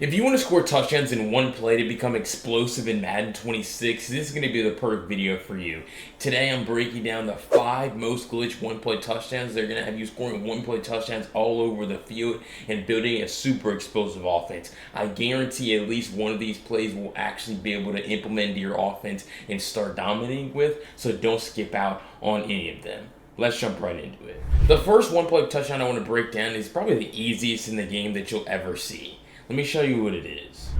If you want to score touchdowns in one play to become explosive in Madden 26, this is going to be the perfect video for you. Today I'm breaking down the 5 most glitch one-play touchdowns. They're going to have you scoring one-play touchdowns all over the field and building a super explosive offense. I guarantee at least one of these plays will actually be able to implement into your offense and start dominating with, so don't skip out on any of them. Let's jump right into it. The first one-play touchdown I want to break down is probably the easiest in the game that you'll ever see. Let me show you what it is.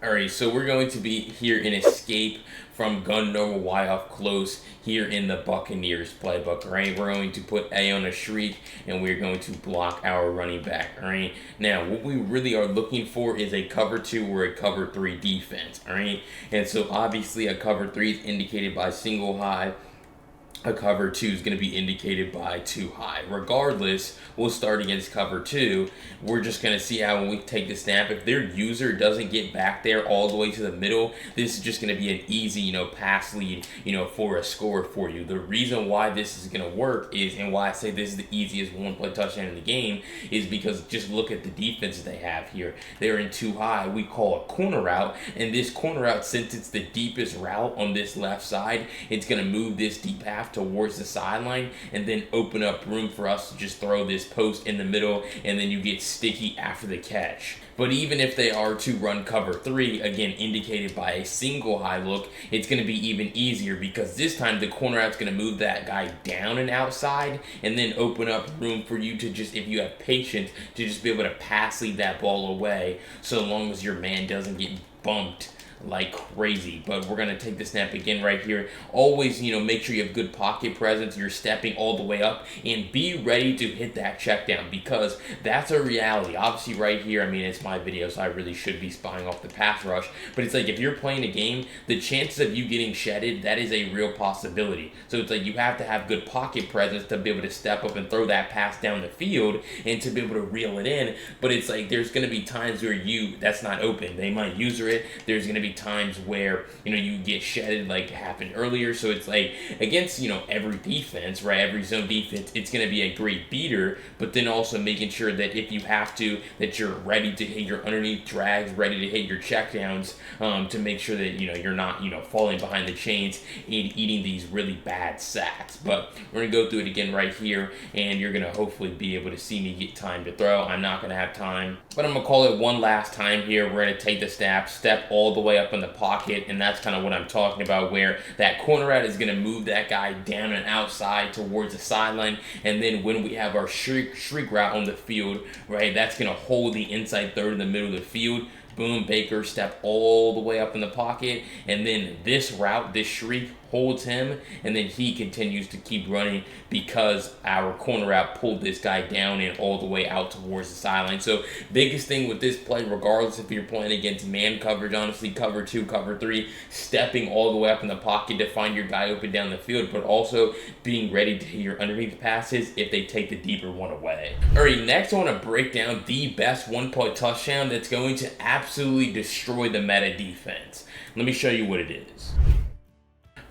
Alright, so we're going to be here in escape from gun normal Y off close here in the Buccaneers playbook. Alright, we're going to put A on a shriek and we're going to block our running back. Alright, now what we really are looking for is a cover 2 or a cover 3 defense. Alright, and so obviously a cover 3 is indicated by single high. A cover 2 is going to be indicated by 2 high. Regardless, we'll start against cover 2. We're just going to see how when we take the snap, if their user doesn't get back there all the way to the middle, this is just going to be an easy, pass lead, for a score for you. The reason why this is going to work is, and why I say this is the easiest one-play touchdown in the game, is because just look at the defense they have here. They're in 2 high. We call a corner route, and this corner route, since it's the deepest route on this left side, it's going to move this deep half towards the sideline and then open up room for us to just throw this post in the middle, and then you get sticky after the catch. But even if they are to run cover 3, again indicated by a single high look, it's going to be even easier because this time the corner out's going to move that guy down and outside and then open up room for you to just, if you have patience, to just be able to pass lead that ball away so long as your man doesn't get bumped like crazy. But we're going to take the snap again right here. Always, make sure you have good pocket presence. You're stepping all the way up and be ready to hit that check down, because that's a reality. Obviously right here, it's my video, so I really should be spying off the pass rush, but it's like if you're playing a game, the chances of you getting shedded, that is a real possibility. So it's like you have to have good pocket presence to be able to step up and throw that pass down the field and to be able to reel it in. But it's like there's going to be times where that's not open. They might user it. There's going to be times where you get shedded, like happened earlier. So it's like against every defense, right, every zone defense, it's going to be a great beater, but then also making sure that if you have to, that you're ready to hit your underneath drags, ready to hit your checkdowns, to make sure that you're not falling behind the chains and eating these really bad sacks. But we're gonna go through it again right here, and you're gonna hopefully be able to see me get time to throw. I'm not gonna have time, but I'm gonna call it one last time here. We're gonna take the snap, step all the way up in the pocket, and that's kind of what I'm talking about, where that corner route is going to move that guy down and outside towards the sideline, and then when we have our shriek route on the field, right, that's going to hold the inside third in the middle of the field. Boom, Baker step all the way up in the pocket, and then this route, this shriek, holds him, and then he continues to keep running because our corner route pulled this guy down and all the way out towards the sideline. So biggest thing with this play, regardless if you're playing against man coverage, honestly, cover 2, cover 3, stepping all the way up in the pocket to find your guy open down the field, but also being ready to hit your underneath passes if they take the deeper one away. Alright, next I want to break down the best one-play touchdown that's going to absolutely destroy the meta defense. Let me show you what it is.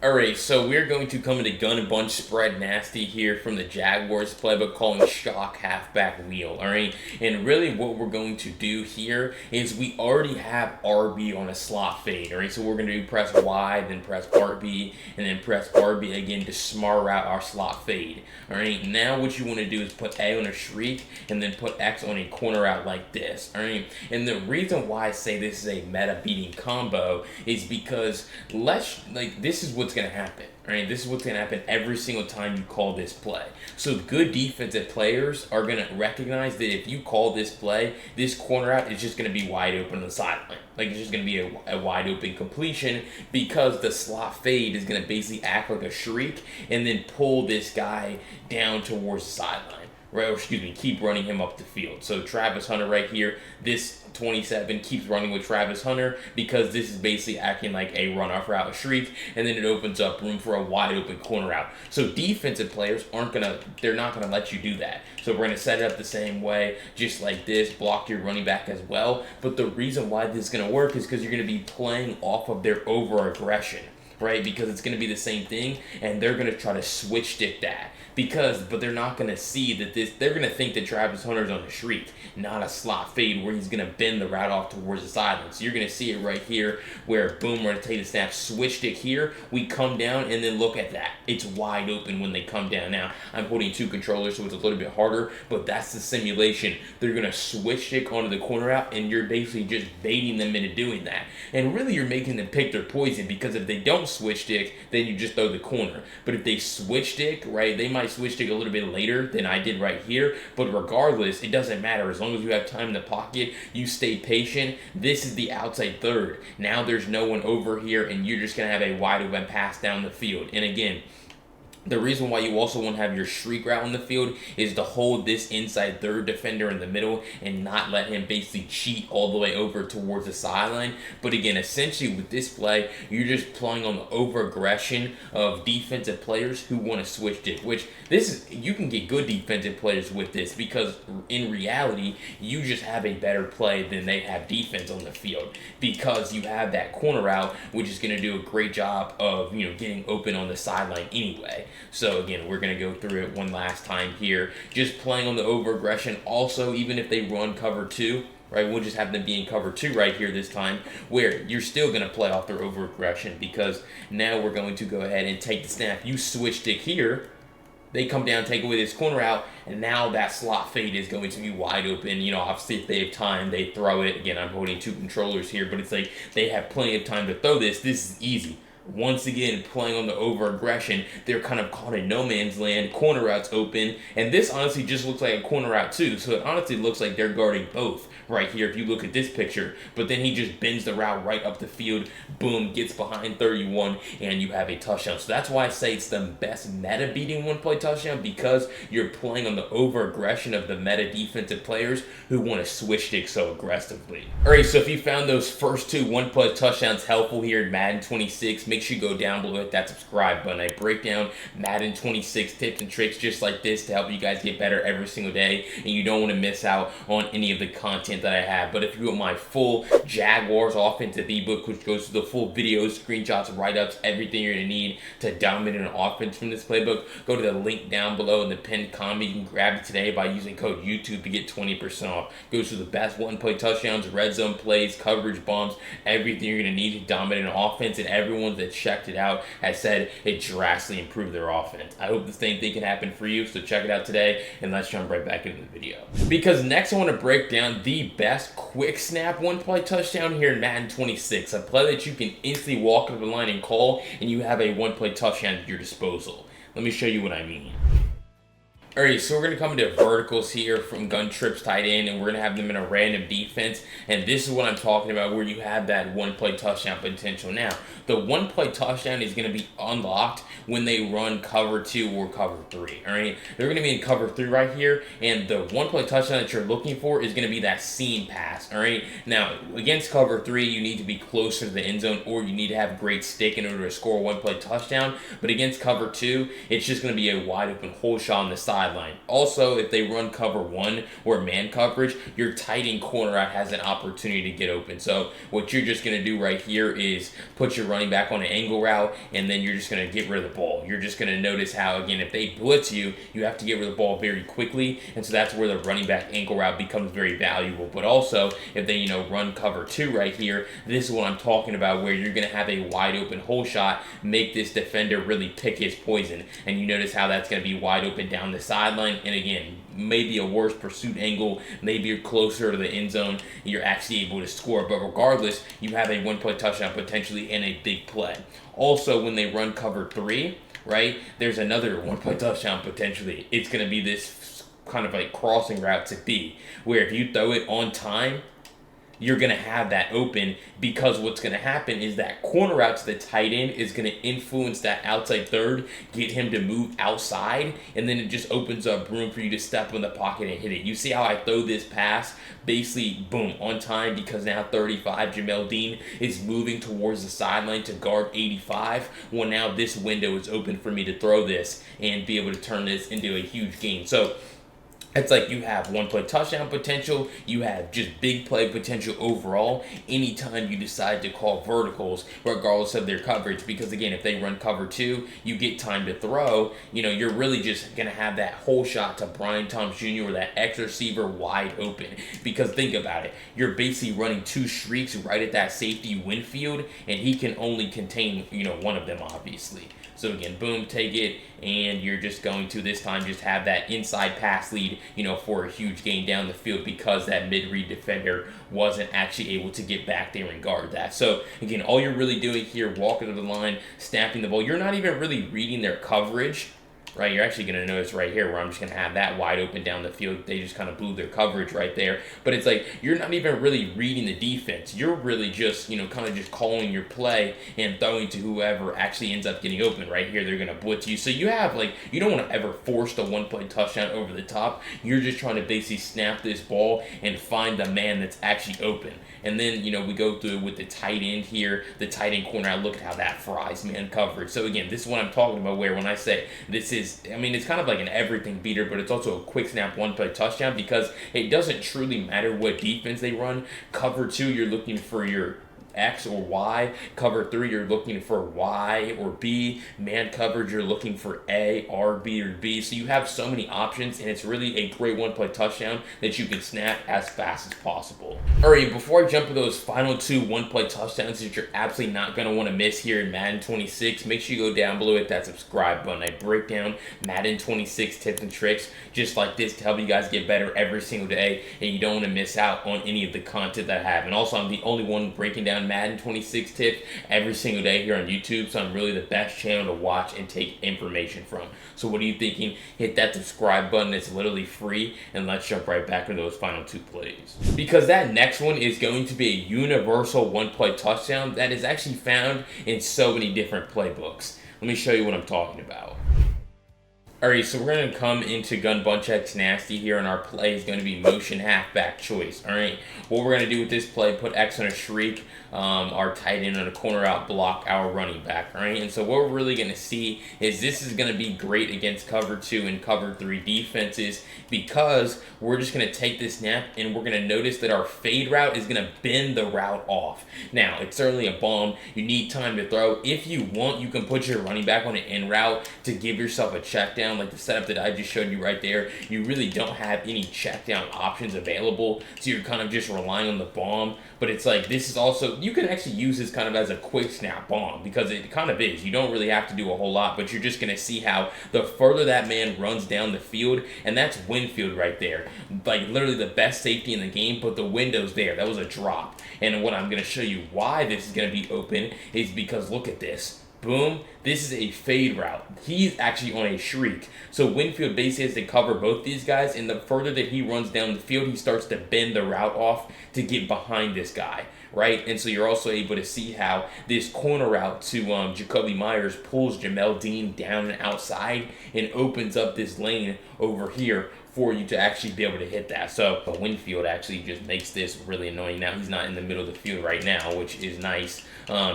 Alright, so we're going to come into gun and bunch spread nasty here from the Jaguars playbook, calling shock halfback wheel. Alright, and really what we're going to do here is we already have RB on a slot fade. Alright, so we're going to do press Y, then press RB, and then press RB again to smart out our slot fade. Alright, now what you want to do is put A on a shriek and then put X on a corner out like this. Alright, and the reason why I say this is a meta beating combo is because this is what's going to happen. Alright, this is what's going to happen every single time you call this play. So good defensive players are going to recognize that if you call this play, this corner out is just going to be wide open on the sideline. Like, it's just going to be a wide open completion, because the slot fade is going to basically act like a shriek and then pull this guy down towards the sideline. Right, or excuse me, keep running him up the field. So Travis Hunter right here, this 27 keeps running with Travis Hunter because this is basically acting like a runoff route, a shriek, and then it opens up room for a wide open corner route. So defensive players they're not gonna let you do that. So we're gonna set it up the same way, just like this, block your running back as well. But the reason why this is gonna work is because you're gonna be playing off of their over aggression. right? Because it's going to be the same thing, and they're going to try to switch stick that. But they're not going to see that they're going to think that Travis Hunter's on a shriek, not a slot fade where he's going to bend the route off towards the sideline. So you're going to see it right here where, boom, we're going to take the snap, switch stick here, we come down, and then look at that. It's wide open when they come down. Now, I'm holding two controllers, so it's a little bit harder, but that's the simulation. They're going to switch stick onto the corner route, and you're basically just baiting them into doing that. And really, you're making them pick their poison, because if they don't switch stick, then you just throw the corner. But if they switch stick, right, they might switch stick a little bit later than I did right here, but regardless, it doesn't matter. As long as you have time in the pocket, you stay patient. This is the outside third. Now there's no one over here, and you're just going to have a wide open pass down the field. And again, the reason why you also want to have your shriek route on the field is to hold this inside third defender in the middle and not let him basically cheat all the way over towards the sideline. But again, essentially with this play, you're just playing on the over-aggression of defensive players who want to switch it, which you can get good defensive players with this, because in reality, you just have a better play than they have defense on the field, because you have that corner route, which is going to do a great job of, getting open on the sideline anyway. So again, we're going to go through it one last time here. Just playing on the over-aggression. Also, even if they run cover two, right, we'll just have them be in cover two right here this time, where you're still going to play off their over-aggression, because now we're going to go ahead and take the snap. You switch stick here. They come down, take away this corner out, and now that slot fade is going to be wide open. Obviously, if they have time, they throw it. Again, I'm holding two controllers here, but it's like they have plenty of time to throw this. This is easy. Once again, playing on the over-aggression, they're kind of caught in no man's land. Corner route's open, and this honestly just looks like a corner route too, so it honestly looks like they're guarding both right here if you look at this picture. But then he just bends the route right up the field, boom, gets behind 31, and you have a touchdown. So that's why I say it's the best meta-beating one-play touchdown, because you're playing on the over-aggression of the meta defensive players who want to switch stick so aggressively. Alright, so if you found those first two one-play touchdowns helpful here in Madden 26, make sure you go down below, hit that subscribe button. I break down Madden 26 tips and tricks just like this to help you guys get better every single day, and you don't want to miss out on any of the content that I have. But if you want my full Jaguars offensive ebook, which goes through the full videos, screenshots, write-ups, everything you're going to need to dominate an offense from this playbook, go to the link down below in the pinned comment. You can grab it today by using code YouTube to get 20% off. Goes through the best one-play touchdowns, red zone plays, coverage bombs, everything you're going to need to dominate an offense, and everyone that checked it out has said it drastically improved their offense. I hope the same thing can happen for you, so check it out today, and let's jump right back into the video. Because next I want to break down the best quick snap one-play touchdown here in Madden 26, a play that you can instantly walk up the line and call, and you have a one-play touchdown at your disposal. Let me show you what I mean. Alright, so we're going to come into verticals here from gun trips tight end, and we're going to have them in a random defense, and this is what I'm talking about, where you have that one-play touchdown potential. Now, the one-play touchdown is going to be unlocked when they run cover 2 or cover 3, alright? They're going to be in cover 3 right here, and the one-play touchdown that you're looking for is going to be that seam pass, alright? Now, against cover 3, you need to be closer to the end zone, or you need to have great stick in order to score a one-play touchdown, but against cover 2, it's just going to be a wide-open hole shot on the side. Also, if they run cover 1 or man coverage, your tight end corner out has an opportunity to get open. So what you're just going to do right here is put your running back on an angle route, and then you're just going to get rid of the ball. You're just going to notice how, again, if they blitz you, you have to get rid of the ball very quickly, and so that's where the running back ankle route becomes very valuable. But also, if they, run cover 2 right here, this is what I'm talking about, where you're going to have a wide open hole shot, make this defender really pick his poison, and you notice how that's going to be wide open down the sideline, and again, maybe a worse pursuit angle, maybe you're closer to the end zone, and you're actually able to score. But regardless, you have a one-play touchdown potentially and a big play. Also, when they run cover 3, right, there's another one-play touchdown potentially. It's going to be this kind of like crossing route to B, where if you throw it on time, you're going to have that open, because what's going to happen is that corner out to the tight end is going to influence that outside third, get him to move outside, and then it just opens up room for you to step in the pocket and hit it. You see how I throw this pass, basically, boom, on time, because now 35, Jamel Dean is moving towards the sideline to guard 85. Well, now this window is open for me to throw this and be able to turn this into a huge gain. So It's like you have one play touchdown potential, you have just big play potential overall anytime you decide to call verticals, regardless of their coverage. Because again, if they run cover two, you get time to throw, you're really just going to have that whole shot to Brian Thomas Jr. or that X receiver wide open. Because think about it, you're basically running two streaks right at that safety Winfield, and he can only contain, one of them, obviously. So again, boom, take it, and you're just going to this time just have that inside pass lead, for a huge gain down the field because that mid-read defender wasn't actually able to get back there and guard that. So again, all you're really doing here, walking to the line, snapping the ball, you're not even really reading their coverage. Right, you're actually going to notice right here where I'm just going to have that wide open down the field. They just kind of blew their coverage right there. But it's like you're not even really reading the defense. You're really just, kind of just calling your play and throwing to whoever actually ends up getting open. Right here, they're going to blitz you. So you have, you don't want to ever force the one-play touchdown over the top. You're just trying to basically snap this ball and find the man that's actually open. And then, we go through with the tight end here, the tight end corner. I look at how that fries man coverage. So again, this is what I'm talking about where when I say this is, it's kind of like an everything beater, but it's also a quick snap one-play touchdown because it doesn't truly matter what defense they run. Cover two, you're looking for your X or Y. Cover three, you're looking for Y or B. Man coverage, you're looking for A, R, B, or B. So you have so many options, and it's really a great one-play touchdown that you can snap as fast as possible. All right, before I jump to those final two one-play touchdowns that you're absolutely not going to want to miss here in Madden 26, make sure you go down below, hit that subscribe button. I break down Madden 26 tips and tricks just like this to help you guys get better every single day, and you don't want to miss out on any of the content that I have. And also, I'm the only one breaking down Madden 26 tips every single day here on YouTube, so I'm really the best channel to watch and take information from. So what are you thinking? Hit that subscribe button. It's literally free, and let's jump right back into those final two plays. Because that next one is going to be a universal one-play touchdown that is actually found in so many different playbooks. Let me show you what I'm talking about. Alright, so we're going to come into gun bunch X nasty here, and our play is going to be motion halfback choice. Alright, what we're going to do with this play, put X on a shriek, our tight end on a corner out, block our running back. Alright, and so what we're really going to see is this is going to be great against cover 2 and cover 3 defenses because we're just going to take this snap and we're going to notice that our fade route is going to bend the route off. Now, it's certainly a bomb. You need time to throw. If you want, you can put your running back on an in route to give yourself a check down. Like the setup that I just showed you right there, you really don't have any check down options available, so you're kind of just relying on the bomb. But it's like this is also, you can actually use this kind of as a quick snap bomb because it kind of is. You don't really have to do a whole lot, but you're just going to see how the further that man runs down the field, and that's Winfield right there, like literally the best safety in the game, but the window's there. That was a drop. And what I'm going to show you why this is going to be open is because look at this. Boom, this is a fade route. He's actually on a shriek. So Winfield basically has to cover both these guys, and the further that he runs down the field, he starts to bend the route off to get behind this guy, right? And so you're also able to see how this corner route to Jacoby Myers pulls Jamel Dean down and outside and opens up this lane over here for you to actually be able to hit that. So Winfield actually just makes this really annoying. Now he's not in the middle of the field right now, which is nice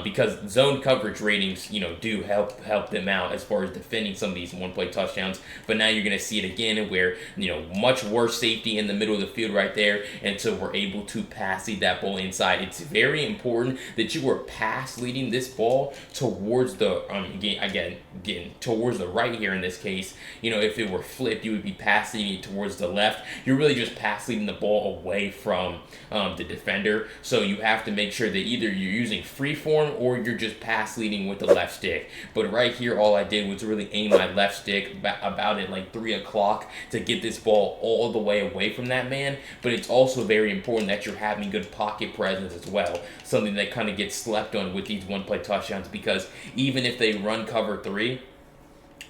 because zone coverage ratings, do help them out as far as defending some of these one-play touchdowns. But now you're going to see it again where, much worse safety in the middle of the field right there. And so we're able to pass lead that ball inside. It's very important that you are pass leading this ball towards the, again, towards the right here in this case. If it were flipped, you would be pass leading towards the left. You're really just pass leading the ball away from the defender. So you have to make sure that either you're using free form or you're just pass leading with the left stick. But right here, all I did was really aim my left stick about at like 3 o'clock to get this ball all the way away from that man. But it's also very important that you're having good pocket presence as well. Something that kind of gets slept on with these one-play touchdowns because even if they run cover 3,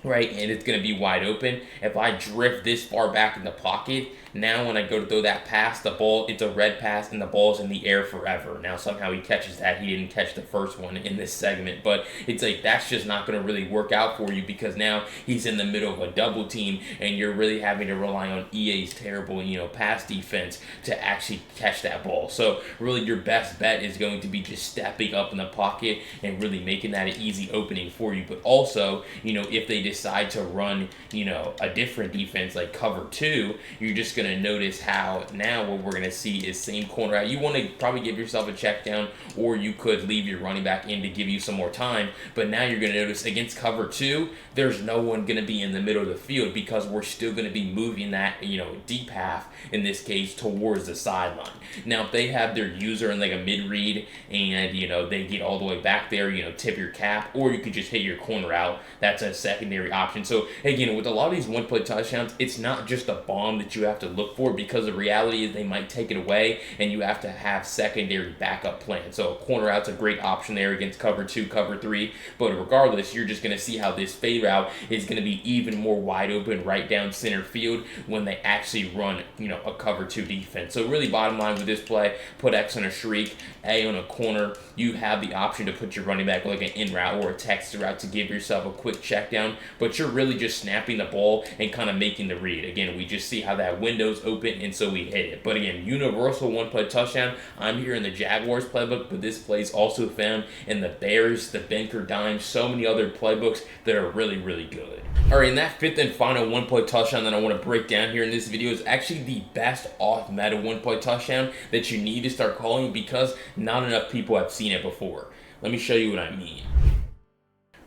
right, and it's going to be wide open, if I drift this far back in the pocket, now when I go to throw that pass, the ball, it's a red pass and the ball's in the air forever. Now somehow he catches that. He didn't catch the first one in this segment, but it's like that's just not going to really work out for you because now he's in the middle of a double team and you're really having to rely on EA's terrible, pass defense to actually catch that ball. So really your best bet is going to be just stepping up in the pocket and really making that an easy opening for you. But also, if they decide to run, a different defense like cover 2, you're just going to notice how now what we're going to see is same corner out. You want to probably give yourself a check down, or you could leave your running back in to give you some more time. But now you're going to notice against cover 2, there's no one going to be in the middle of the field because we're still going to be moving that, deep half in this case towards the sideline. Now, if they have their user in like a mid read and, they get all the way back there, tip your cap, or you could just hit your corner out. That's a secondary option. So again, with a lot of these one-play touchdowns, it's not just a bomb that you have to look for, because the reality is they might take it away and you have to have secondary backup plans. So a corner out's a great option there against cover 2, cover 3, but regardless, you're just going to see how this fade route is going to be even more wide open right down center field when they actually run, a cover 2 defense. So really bottom line with this play, put X on a shriek, A on a corner. You have the option to put your running back like an in route or a text route to give yourself a quick check down, but you're really just snapping the ball and kind of making the read. Again, we just see how that window's open, and so we hit it. But again, universal one-play touchdown. I'm here in the Jaguars playbook, but this play is also found in the Bears, the Benker Dime, so many other playbooks that are really, really good. All right, and that fifth and final one-play touchdown that I want to break down here in this video is actually the best off-meta one-play touchdown that you need to start calling, because not enough people have seen it before. Let me show you what I mean.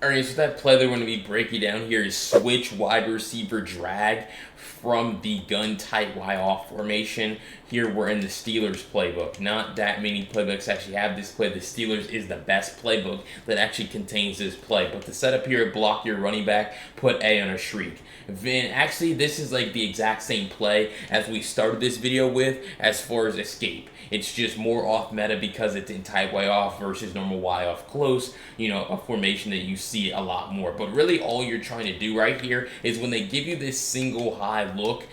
Alright, so that play that we're going to be breaking down here is switch wide receiver drag from the gun tight Y off formation. Here we're in the Steelers playbook. Not that many playbooks actually have this play. The Steelers is the best playbook that actually contains this play. But the setup here, block your running back, put A on a shriek. Then actually this is like the exact same play as we started this video with as far as escape. It's just more off meta because it's in tight Y off versus normal Y off close, a formation that you see a lot more. But really all you're trying to do right here is when they give you this single high look,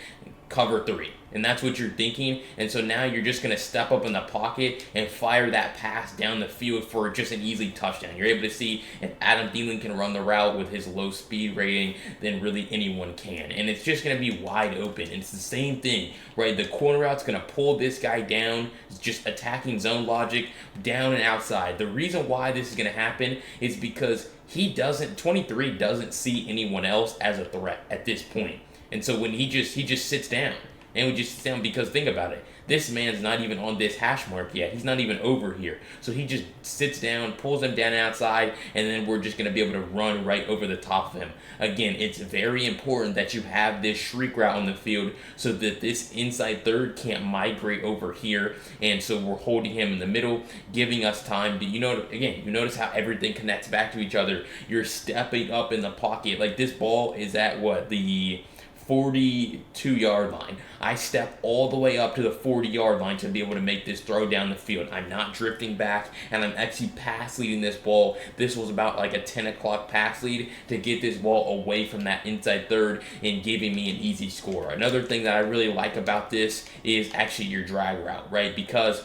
cover 3. And that's what you're thinking. And so now you're just going to step up in the pocket and fire that pass down the field for just an easy touchdown. You're able to see if Adam Thielen can run the route with his low speed rating, then really anyone can. And it's just going to be wide open. And it's the same thing, right? The corner route's going to pull this guy down, just attacking zone logic, down and outside. The reason why this is going to happen is because 23 doesn't see anyone else as a threat at this point. And so when he just sits down, and we just sit down, because think about it. This man's not even on this hash mark yet. He's not even over here. So he just sits down, pulls him down outside, and then we're just going to be able to run right over the top of him. Again, it's very important that you have this shriek route on the field so that this inside third can't migrate over here. And so we're holding him in the middle, giving us time to, you notice how everything connects back to each other. You're stepping up in the pocket. Like this ball is at the 42-yard line. I step all the way up to the 40-yard line to be able to make this throw down the field. I'm not drifting back, and I'm actually pass leading this ball. This was about like a 10 o'clock pass lead to get this ball away from that inside third and giving me an easy score. Another thing that I really like about this is actually your drag route, right? Because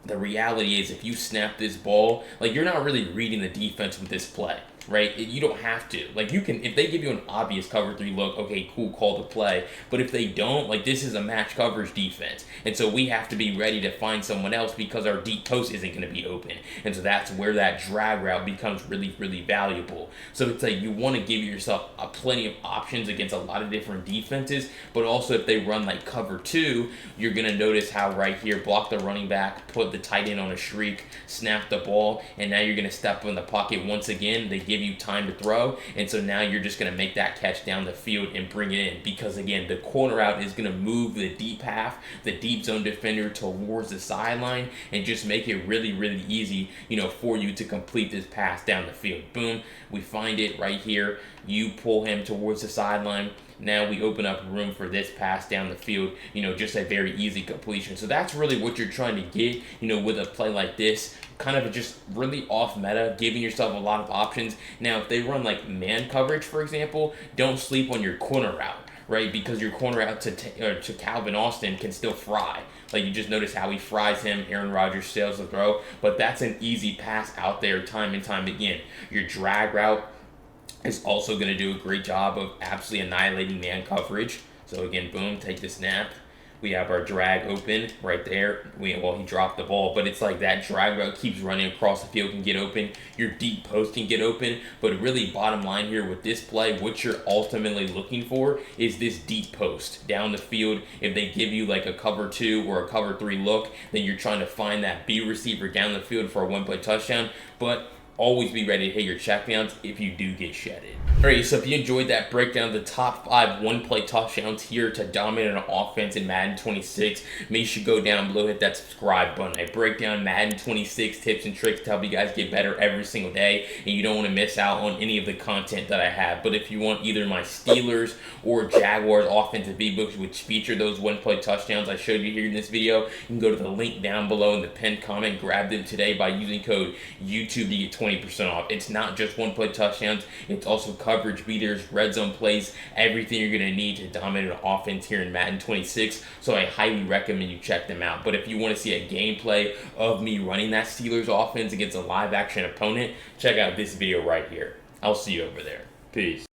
the reality is if you snap this ball, like you're not really reading the defense with this play. Right? You don't have to. Like you can, if they give you an obvious cover 3 look, okay, cool, call the play. But if they don't, like this is a match coverage defense. And so we have to be ready to find someone else because our deep post isn't going to be open. And so that's where that drag route becomes really, really valuable. So it's like you want to give yourself plenty of options against a lot of different defenses. But also if they run like cover 2, you're going to notice how right here, block the running back, put the tight end on a shriek, snap the ball, and now you're going to step in the pocket once again. They give you time to throw, and so now you're just going to make that catch down the field and bring it in, because again the corner out is going to move the deep half, the deep zone defender towards the sideline, and just make it really, really easy for you to complete this pass down the field. Boom, we find it right here, you pull him towards the sideline. Now we open up room for this pass down the field, just a very easy completion. So that's really what you're trying to get, with a play like this. Kind of just really off meta, giving yourself a lot of options. Now, if they run like man coverage, for example, don't sleep on your corner route, right? Because your corner route to Calvin Austin can still fry. Like you just notice how he fries him. Aaron Rodgers sails the throw, but that's an easy pass out there time and time again. Your drag route is also going to do a great job of absolutely annihilating man coverage. So again, boom, take the snap, We have our drag open right there. Well, he dropped the ball, but it's like that drag route keeps running across the field can get open. Your deep post can get open. But really, bottom line here with this play, what you're ultimately looking for is this deep post down the field. If they give you like a cover 2 or a cover 3 look, then you're trying to find that B receiver down the field for a one-play touchdown. But always be ready to hit your checkdowns if you do get shedded. Alright, so if you enjoyed that breakdown of the top 5 one-play touchdowns here to dominate an offense in Madden 26, make sure you go down below, hit that subscribe button. I break down Madden 26 tips and tricks to help you guys get better every single day, and you don't want to miss out on any of the content that I have. But if you want either my Steelers or Jaguars offensive ebooks, which feature those one-play touchdowns I showed you here in this video, you can go to the link down below in the pinned comment, grab them today by using code YouTube to get 20% off. It's not just one-play touchdowns, it's also coverage beaters, red zone plays, everything you're going to need to dominate an offense here in Madden 26, so I highly recommend you check them out. But if you want to see a gameplay of me running that Steelers offense against a live action opponent, check out this video right here. I'll see you over there. Peace.